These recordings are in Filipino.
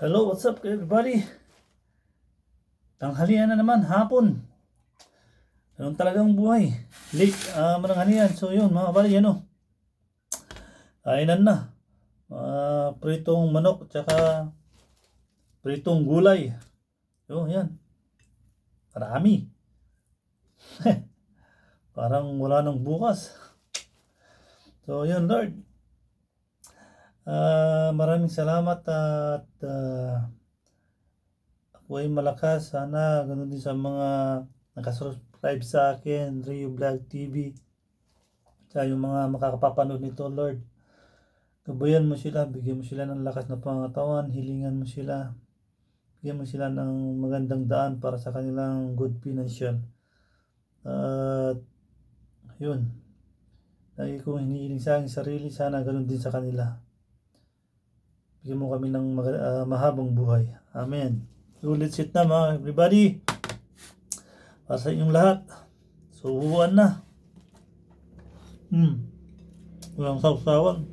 Hello, what's up everybody? Tanghalian na naman, hapon. Ganun talagang buhay. Late, mananghalian. So yun, mga buddy, kainan na. Pritong manok, tsaka pritong gulay. Yun, yan. Marami. Parang wala nang bukas. So yun, Lord. Maraming salamat at ako ay malakas. Sana ganun din sa mga nakasubscribe sa akin, Rio Vlog TV. Sa yung mga makakapapanood nito, Lord. Gabayan mo sila, bigyan mo sila ng lakas na pangatawan, hilingan mo sila. Bigyan mo sila ng magandang daan para sa kanilang good financial. At yun. Lagi kong hinihiling sa aking sarili, sana ganun din sa kanila. Bigyan mo kami ng mahabang buhay. Amen. So let's sit na mga everybody. Para sa inyong lahat. So uwan na. Walang sawsawan.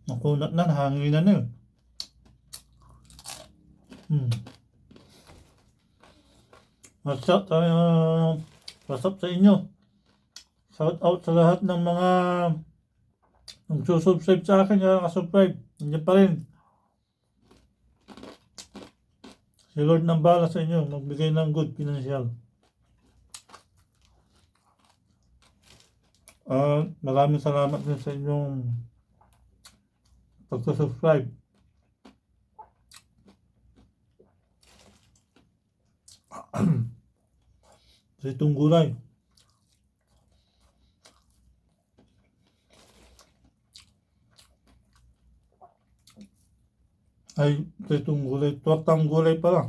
Nakunat na, nahanginan na yun. What's up sa inyo? Shout out sa lahat ng mga nagsusubscribe sa akin, kaya nakasubscribe. Nandiyan pa rin. Si Lord nang bahala sa inyo, magbigay ng good financial. Maraming salamat din sa inyong pagsusubscribe. Sa itong gulay. Ay, sa itong gulay. Tortang gulay pala.